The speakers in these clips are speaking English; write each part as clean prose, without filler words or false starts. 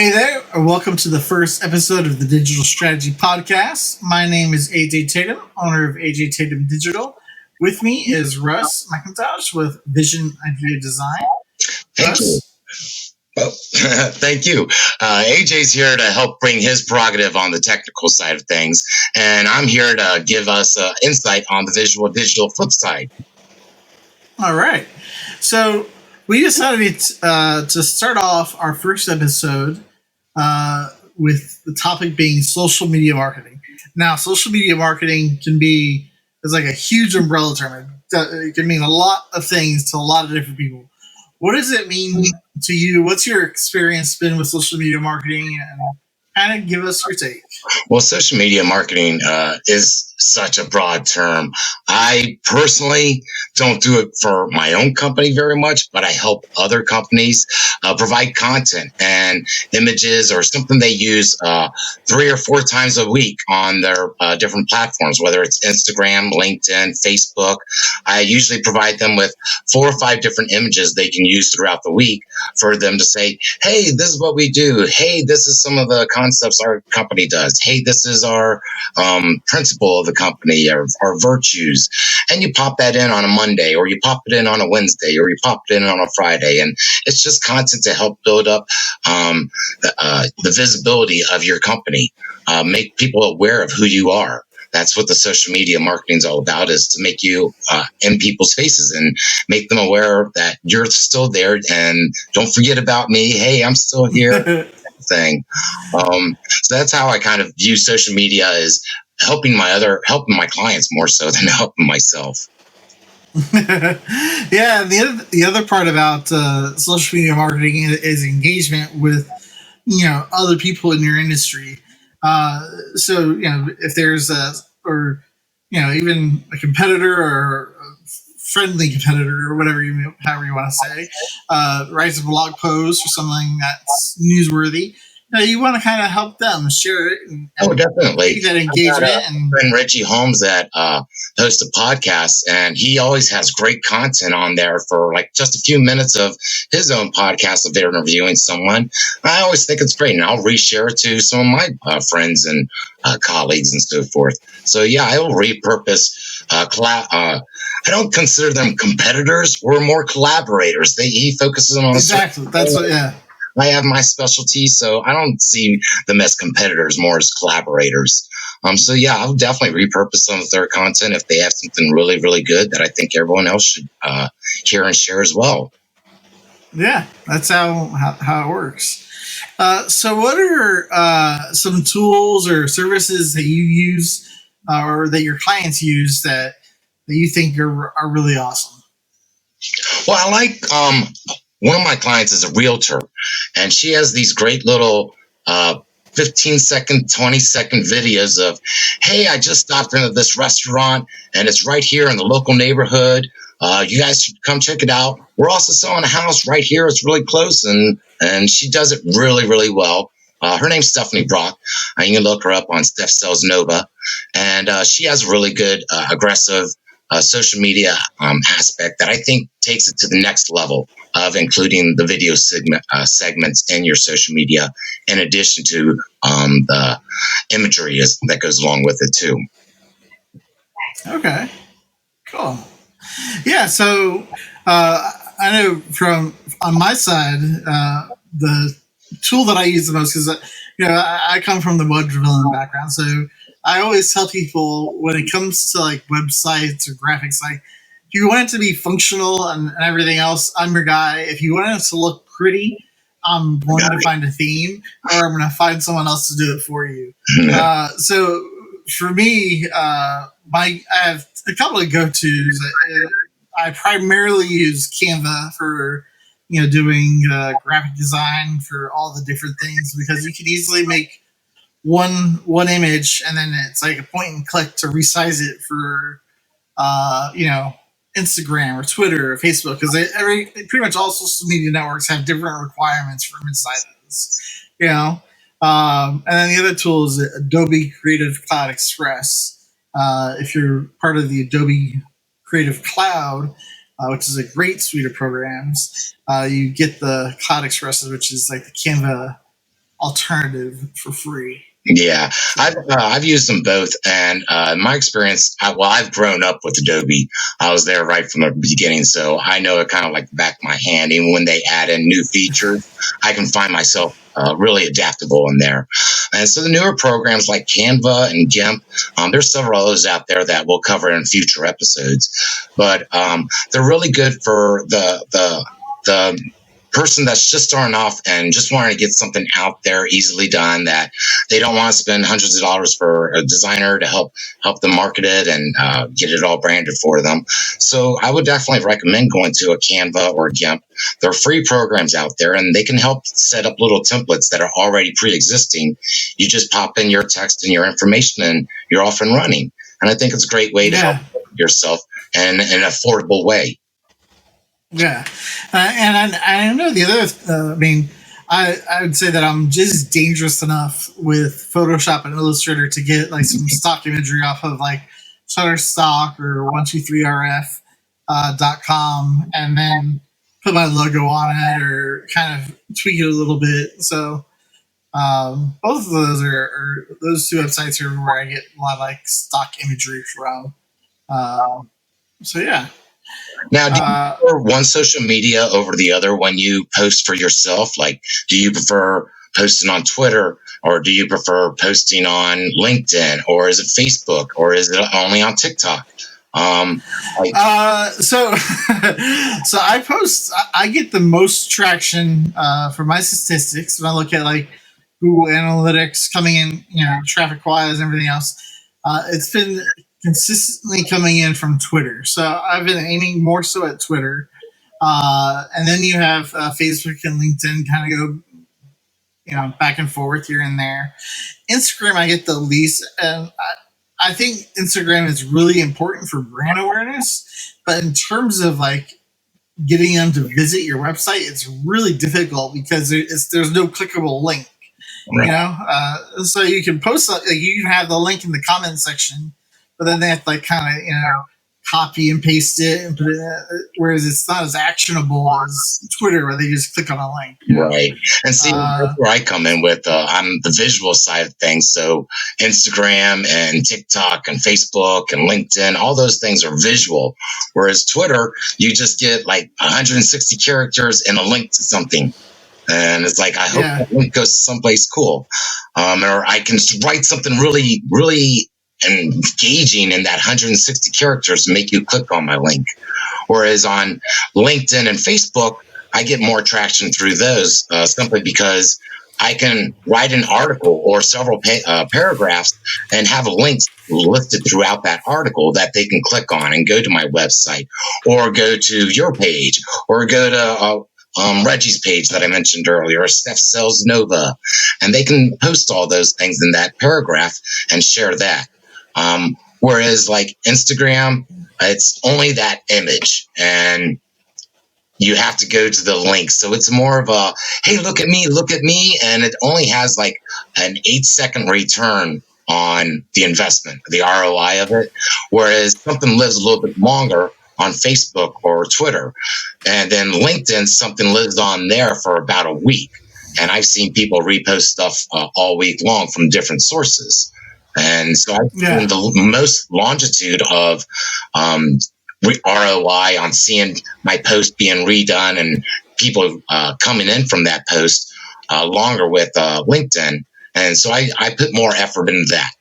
Hey there, and welcome to the first episode of the Digital Strategy Podcast. My name is AJ Tatum, owner of AJ Tatum Digital. With me is Russ McIntosh with Vision Idea Design. Thank you. Well, thank you. AJ's here to help bring his prerogative on the technical side of things, and I'm here to give us insight on the visual digital flip side. All right. So we decided to start off our first episode with the topic being social media marketing. Now, social media marketing is like a huge umbrella term. It can mean a lot of things to a lot of different people. What does it mean to you? What's your experience been with social media marketing? And kind of give us your take. Well, social media marketing is such a broad term. I personally don't do it for my own company very much, but I help other companies provide content and images or something they use 3 or 4 times a week on their different platforms, whether it's Instagram, LinkedIn, Facebook. I usually provide them with 4 or 5 different images they can use throughout the week for them to say, hey, this is what we do. Hey, this is some of the concepts our company does. Hey, this is our principle of the company, or our virtues. And you pop that in on a Monday, or you pop it in on a Wednesday, or you pop it in on a Friday. And it's just content to help build up the visibility of your company, make people aware of who you are. That's what the social media marketing is all about, is to make you in people's faces and make them aware that you're still there and don't forget about me. Hey, I'm still here. Thing. So that's how I kind of view social media, as helping my clients more so than helping myself. Yeah, the other part about social media marketing is engagement with other people in your industry. So if there's even a competitor or a friendly competitor or however you want to say, writes a blog post or something that's newsworthy. You want to kind of help them share it and definitely that engagement. And friend Reggie Holmes that hosts a podcast, and he always has great content on there for like just a few minutes of his own podcast of interviewing someone. I always think it's great, and I'll reshare it to some of my friends and colleagues and so forth. So yeah, I will repurpose I don't consider them competitors. We're more collaborators. He focuses on exactly. That's what. Yeah. I have my specialty, so I don't see them as competitors, more as collaborators. So yeah, I'll definitely repurpose some of their content if they have something really, really good that I think everyone else should hear and share as well. Yeah, that's how it works. So what are some tools or services that you use or that your clients use that you think are really awesome? Well, I like one of my clients is a realtor, and she has these great little 15-second, 20-second videos of, hey, I just stopped into this restaurant, and it's right here in the local neighborhood. You guys should come check it out. We're also selling a house right here. It's really close, and she does it really, really well. Her name's Stephanie Brock. You can look her up on Steph Sells Nova, and she has a really good, aggressive social media aspect that I think takes it to the next level of including the video segments in your social media, in addition to the imagery that goes along with it too. Okay, cool. Yeah, so I know from on my side, the tool that I use the most, because I come from the web development background, so I always tell people when it comes to like websites or graphics, like if you want it to be functional and everything else, I'm your guy. If you want it to look pretty, I'm going to find a theme, or I'm going to find someone else to do it for you. So for me, I have a couple of go-tos. I primarily use Canva for doing graphic design for all the different things, because you can easily make one image, and then it's like a point and click to resize it for Instagram or Twitter or Facebook, because pretty much all social media networks have different requirements for image sizes. And then the other tool is Adobe Creative Cloud Express. If you're part of the Adobe Creative Cloud, which is a great suite of programs, you get the Cloud Expresses, which is like the Canva alternative for free. Yeah, I've used them both, and in my experience, I've grown up with Adobe. I was there right from the beginning, so I know it kind of like the back of my hand. Even when they add in new features, I can find myself really adaptable in there. And so the newer programs like Canva and GIMP, there's several others out there that we'll cover in future episodes, but they're really good for the person that's just starting off and just wanting to get something out there easily done, that they don't want to spend hundreds of dollars for a designer to help them market it and get it all branded for them. So I would definitely recommend going to a Canva or GIMP. There are free programs out there, and they can help set up little templates that are already pre-existing. You just pop in your text and your information, and you're off and running. And I think it's a great way to help yourself in an affordable way. Yeah, and I know the other. I would say that I'm just dangerous enough with Photoshop and Illustrator to get like some stock imagery off of like Shutterstock or 123rf.com, and then put my logo on it or kind of tweak it a little bit. So both of those are those two websites are where I get a lot of like stock imagery from. So yeah. Now, do you prefer one social media over the other when you post for yourself? Like, do you prefer posting on Twitter, or do you prefer posting on LinkedIn, or is it Facebook, or is it only on TikTok? So I post. I get the most traction for my statistics when I look at like Google Analytics coming in, traffic wise and everything else. It's been consistently coming in from Twitter. So I've been aiming more so at Twitter. And then you have Facebook and LinkedIn kind of go, back and forth here and there. Instagram, I get the least. And I think Instagram is really important for brand awareness. But in terms of like getting them to visit your website, it's really difficult because there's no clickable link. So you can post, you can have the link in the comment section, but then they have to like kind of copy and paste it and put it whereas it's not as actionable as Twitter where they just click on a link. Right. And see, that's where I come in with I'm the visual side of things. So Instagram and TikTok and Facebook and LinkedIn, all those things are visual, whereas Twitter, you just get like 160 characters and a link to something. And it's like, I hope that link goes to someplace cool. Or I can write something really, really engaging in that 160 characters to make you click on my link. Whereas on LinkedIn and Facebook, I get more traction through those simply because I can write an article or several paragraphs and have links listed throughout that article that they can click on and go to my website or go to your page or go to Reggie's page that I mentioned earlier, Steph Sells Nova, and they can post all those things in that paragraph and share that. Whereas like Instagram, it's only that image and you have to go to the link. So it's more of a, hey, look at me. And it only has like an 8-second return on the investment, the ROI of it. Whereas something lives a little bit longer on Facebook or Twitter. And then LinkedIn, something lives on there for about a week. And I've seen people repost stuff all week long from different sources. And so I've seen the most longitude of ROI on seeing my post being redone and people coming in from that post longer with LinkedIn. And so I put more effort into that.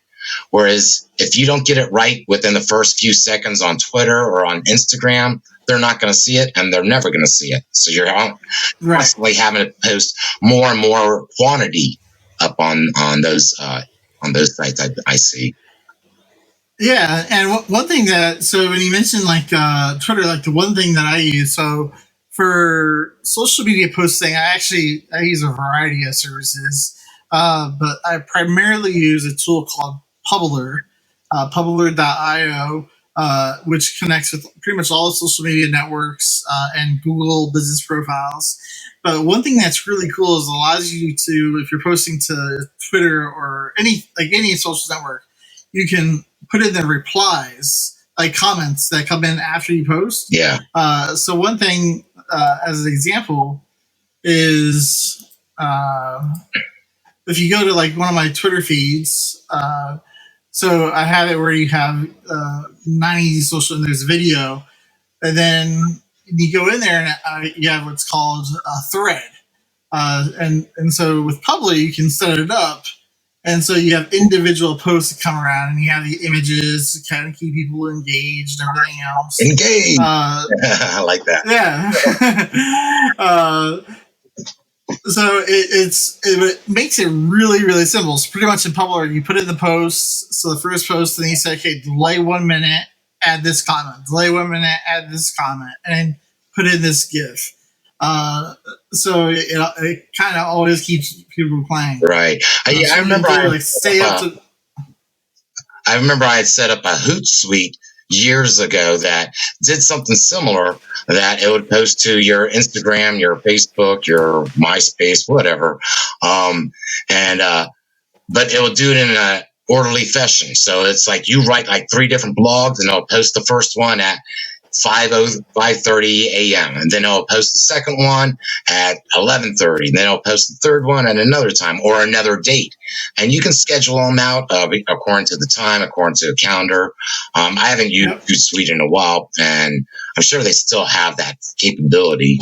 Whereas if you don't get it right within the first few seconds on Twitter or on Instagram, they're not going to see it and they're never going to see it. So you're constantly having to post more and more quantity up on those sites I see. Yeah, and one thing so when you mentioned like Twitter, like the one thing that I use, so for social media posting, I use a variety of services, but I primarily use a tool called Publer, Publer.io, which connects with pretty much all the social media networks and Google business profiles. But one thing that's really cool is it allows you to, if you're posting to Twitter or any social network, you can put in the replies, like comments that come in after you post. Yeah. So one thing, as an example, is if you go to like one of my Twitter feeds, so I have it where you have 90 social, and there's video, and then you go in there and you have what's called a thread, and so with Publi you can set it up, and so you have individual posts that come around, and you have the images to kind of keep people engaged and everything else. Engaged. I like that. Yeah. So it makes it really, really simple. It's pretty much in Public. You put in the posts. So the first post, then you say, okay, delay 1 minute, add this comment. Delay 1 minute, add this comment, and put in this GIF. So it kind of always keeps people playing. Right. I remember I remember I had set up a Hootsuite years ago that did something similar, that it would post to your Instagram, your Facebook, your MySpace, whatever. But it will do it in an orderly fashion. So it's like you write like 3 different blogs, and it'll post the first one at 5:30 a.m. and then it'll post the second one at 11:30. Then it'll post the third one at another time or another date. And you can schedule them out according to the time, according to the calendar. I haven't used Hootsuite in a while, and I'm sure they still have that capability.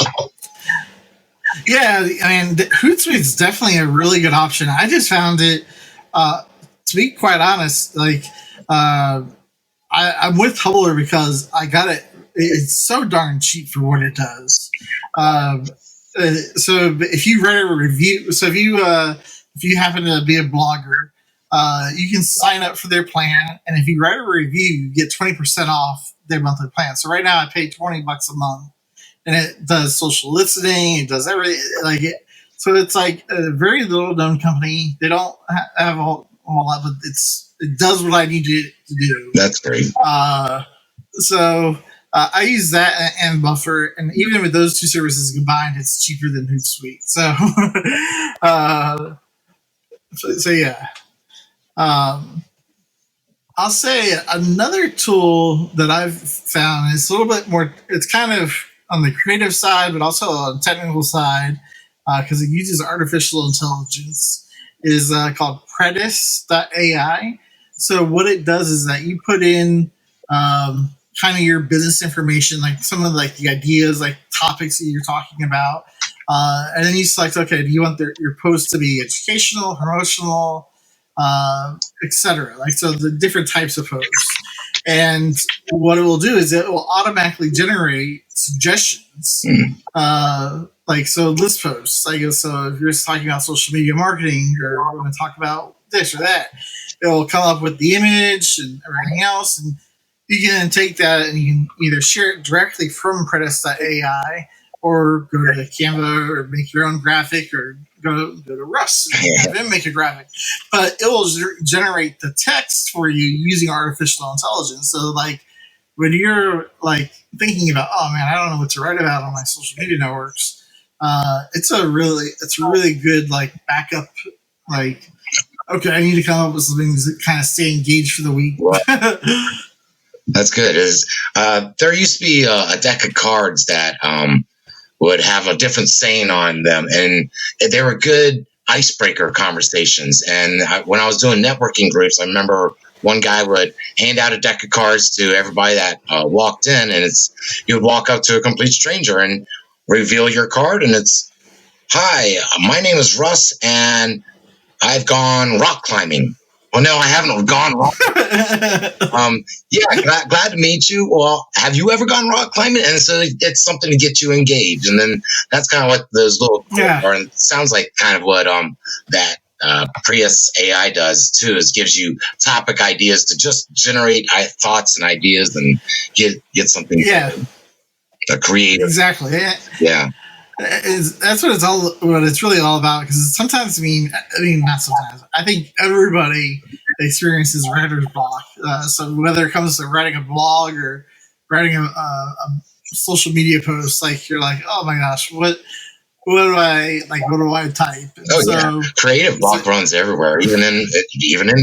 Yeah, I mean, Hootsuite is definitely a really good option. I just found it, to be quite honest, like I'm with Tumblr because I got it. It's so darn cheap for what it does. So if you write a review, so if you happen to be a blogger, you can sign up for their plan, and if you write a review, you get 20% off their monthly plan. So right now, I pay $20 a month, and it does social listening. It does everything like it. So it's like a very little known company. They don't have a whole lot, but it does what I need it to do. That's great. So I use that and Buffer, and even with those 2 services combined, it's cheaper than Hootsuite. So, so yeah. I'll say another tool that I've found is a little bit more. It's kind of on the creative side, but also on the technical side, because it uses artificial intelligence. Is called Predis.ai. So what it does is that you put in kind of your business information, like some of like the ideas, like topics that you're talking about, and then you select, okay, do you want your post to be educational, promotional, etc. Like, so the different types of posts. And what it will do is it will automatically generate suggestions. Like, so list posts, like, so if you're just talking about social media marketing, or we're going to talk about this or that, it will come up with the image and everything else. And you can take that and you can either share it directly from Predis.ai, or go to Canva, or make your own graphic, or go to Russ and have him make a graphic. But it will generate the text for you using artificial intelligence. So, like, when you're like thinking about, oh man, I don't know what to write about on my social media networks, it's a really good like backup. Like, okay, I need to come up with something to kind of stay engaged for the week. That's good. There used to be a deck of cards that would have a different saying on them, and they were good icebreaker conversations. And when I was doing networking groups, I remember one guy would hand out a deck of cards to everybody that walked in, and you would walk up to a complete stranger and reveal your card, and it's, hi, my name is Russ, and I've gone rock climbing. Well, no, I haven't gone rock climbing. Yeah, glad to meet you. Well, have you ever gone rock climbing? And so it's something to get you engaged. And then that's kind of what those little are. And it sounds like kind of what that Prius AI does too, is gives you topic ideas to just generate thoughts and ideas and get something. Yeah. Creative. Exactly. Yeah. That's what it's really all about. Because sometimes, I mean, not sometimes. I think everybody experiences writer's block. So whether it comes to writing a blog or writing a social media post, like, you're like, oh my gosh, what do I type? Yeah, creative block runs everywhere, even in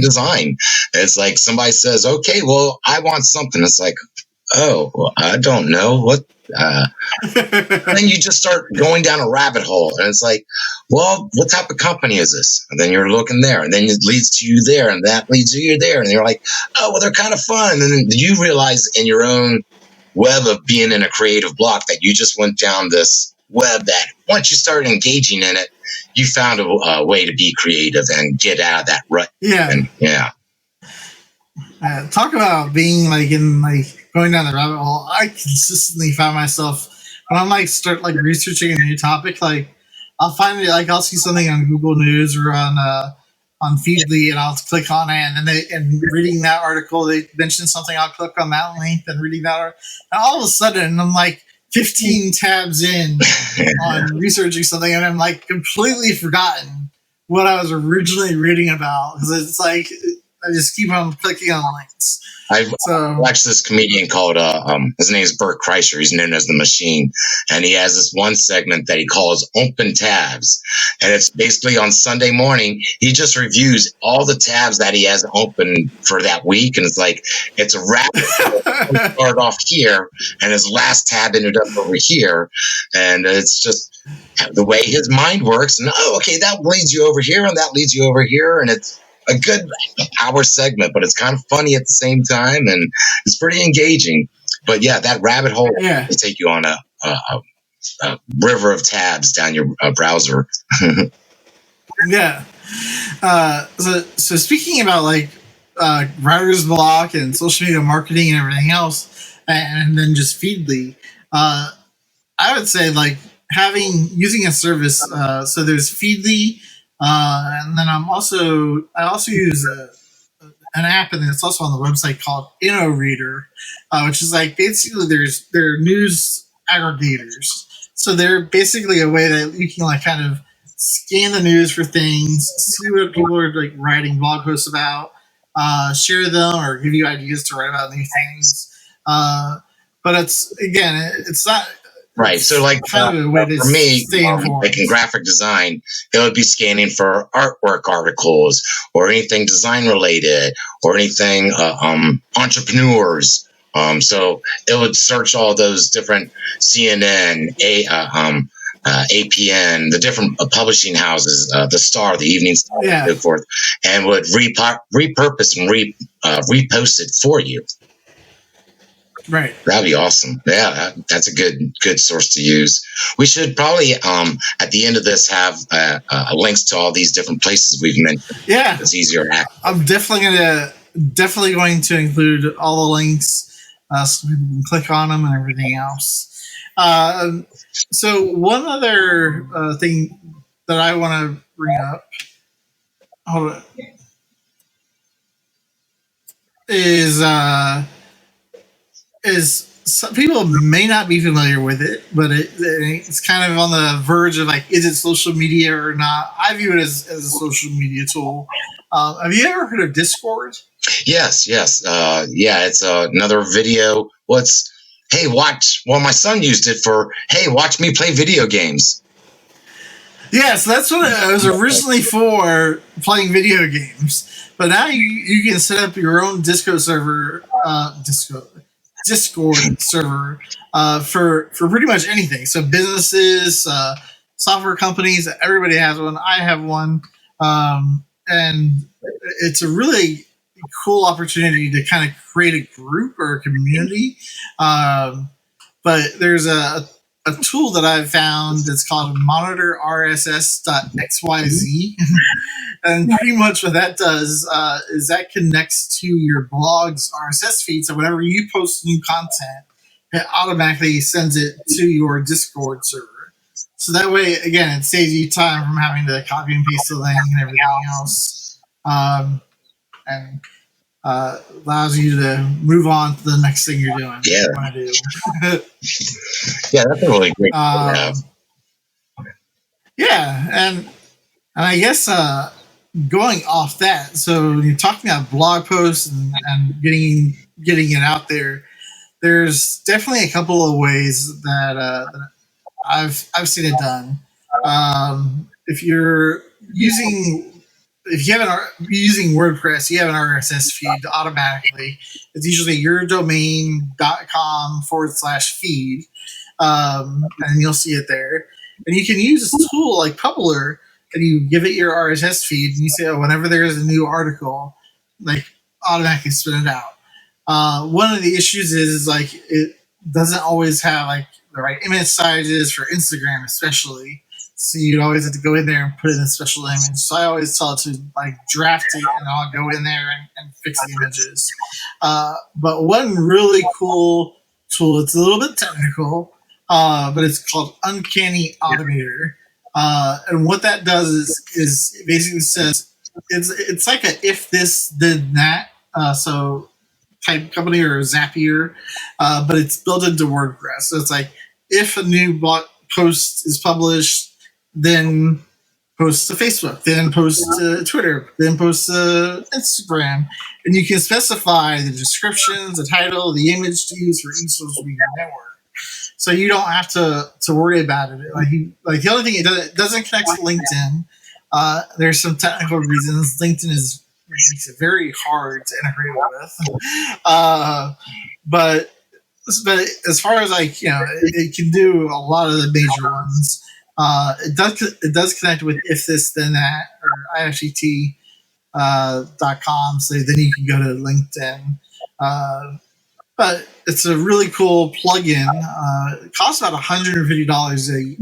design. It's like somebody says, okay, well, I want something. It's like, oh, well, I don't know what. Then you just start going down a rabbit hole, and it's like, well, what type of company is this? And then you're looking there, and then it leads to you there, and that leads to you there, and you're like, oh, well, they're kind of fun. And then you realize in your own web of being in a creative block that you just went down this web that once you started engaging in it, you found a way to be creative and get out of that rut. Yeah. And yeah. Talk about being like in like going down the rabbit hole. I consistently find myself when I'm like start like researching a new topic, like I'll find it like I'll see something on Google News or on Feedly, and I'll click on it, and then and reading that article, they mention something. I'll click on that link and reading that, and all of a sudden I'm like 15 tabs in on researching something, and I'm like completely forgotten what I was originally reading about because it's like I just keep on clicking on links. I've watched this comedian called his name is Bert Kreischer. He's known as the Machine, and he has this one segment that he calls Open Tabs, and it's basically on Sunday morning he just reviews all the tabs that he has open for that week, and it's like it's a rabbit start off here, and his last tab ended up over here, and it's just the way his mind works. And okay, that leads you over here, and that leads you over here, and it's a good hour segment, but it's kind of funny at the same time, and it's pretty engaging. But yeah, that rabbit hole will take you on a river of tabs down your browser. Yeah. So speaking about like writer's block and social media marketing and everything else, and then just Feedly, I would say like using a service. So there's Feedly. And then I also use an app, and it's also on the website called InnoReader, which is like basically they're news aggregators. So they're basically a way that you can like kind of scan the news for things, see what people are like writing blog posts about, share them, or give you ideas to write about new things. But it's not. Right. So, like for me, like in graphic design, it would be scanning for artwork articles or anything design related or anything entrepreneurs. So it would search all those different CNN, APN, the different publishing houses, the Star, the Evening Star, and so forth, and would repurpose and repost it for you. Right. That'd be awesome. Yeah, that's a good source to use. We should probably at the end of this have links to all these different places we've mentioned. Yeah, it's easier to access. I'm definitely going to include all the links so people can click on them and everything else. So one other thing that I want to bring up, hold on, is some people may not be familiar with it, but it's kind of on the verge of like, is it social media or not? I view it as a social media tool. Have you ever heard of Discord? Yes. Yeah, it's another video. Hey, watch. Well, my son used it for, hey, watch me play video games. Yeah, so that's what it was originally for, playing video games. But now you can set up your own Discord server, for pretty much anything. So businesses, software companies, everybody has one. I have one, and it's a really cool opportunity to kind of create a group or a community. But there's a tool that I've found that's called monitorrss.xyz. And pretty much what that does is that connects to your blog's RSS feed. So whenever you post new content, it automatically sends it to your Discord server. So that way, again, it saves you time from having to copy and paste the link and everything else. And allows you to move on to the next thing you're doing. Yeah. You want to do. Yeah, that's a really great yeah, and I guess going off that, so you're talking about blog posts and getting it out there. There's definitely a couple of ways that I've seen it done. If you're using WordPress, you have an RSS feed automatically. It's usually yourdomain.com/feed. And you'll see it there. And you can use this tool like Publer, and you give it your RSS feed, and you say, oh, whenever there's a new article, like automatically spit it out. One of the issues is like it doesn't always have like the right image sizes for Instagram, especially. So you'd always have to go in there and put in a special image. So I always tell it to like draft it, and I'll go in there and fix the images. But one really cool tool, it's a little bit technical, but it's called Uncanny Automator. And what that does is it basically says it's like a if this then that so type company or a Zapier, but it's built into WordPress. So it's like if a new blog post is published, then post to Facebook, then post to Twitter, then post to Instagram, and you can specify the descriptions, the title, the image to use for each social media network. So you don't have to worry about it. Like the only thing it doesn't connect to LinkedIn. There's some technical reasons. LinkedIn makes it very hard to integrate with. But as far as like it can do a lot of the major ones. It does connect with if this then that or IFTT.com. So then you can go to LinkedIn. But it's a really cool plugin. It costs about $150 a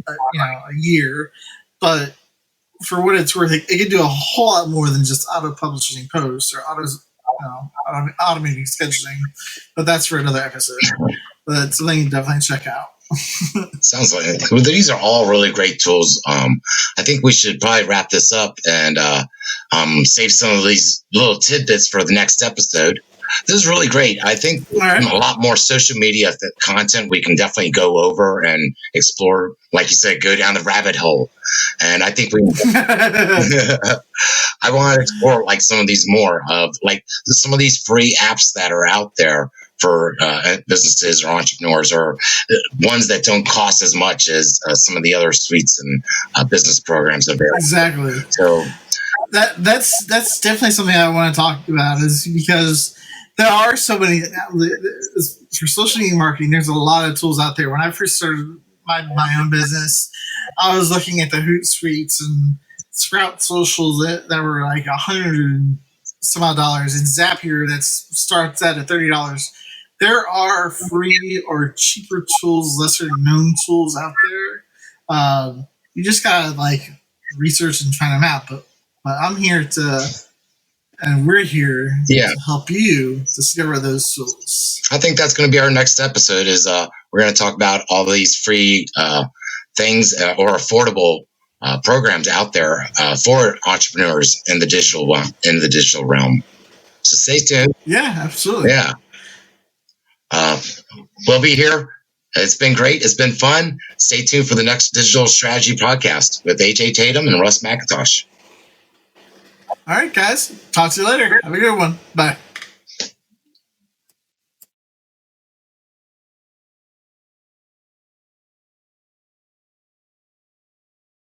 year, but for what it's worth, it can do a whole lot more than just auto publishing posts or automating scheduling. But that's for another episode. But it's something you definitely check out. Sounds like it. Well, these are all really great tools. I think we should probably wrap this up and save some of these little tidbits for the next episode. This is really great. I think a lot more social media content we can definitely go over and explore. Like you said, go down the rabbit hole. And I think I want to explore like some of these more of like some of these free apps that are out there for businesses or entrepreneurs, or ones that don't cost as much as some of the other suites and business programs available. Exactly. So that's definitely something I want to talk about, is because there are so many for social media marketing. There's a lot of tools out there. When I first started my own business, I was looking at the Hootsuites and Sprout Socials that were like $100 some odd dollars, and Zapier that starts at $30. There are free or cheaper tools, lesser known tools out there. You just gotta like research and find them out. But I'm here and we're here to help you discover those tools. I think that's going to be our next episode. Is we're going to talk about all these free things or affordable programs out there for entrepreneurs in the digital realm. So stay tuned. Yeah, absolutely. Yeah. We'll be here. It's been great. It's been fun. Stay tuned for the next Digital Strategy Podcast with AJ Tatum and Russ McIntosh. All right, guys. Talk to you later. Have a good one. Bye.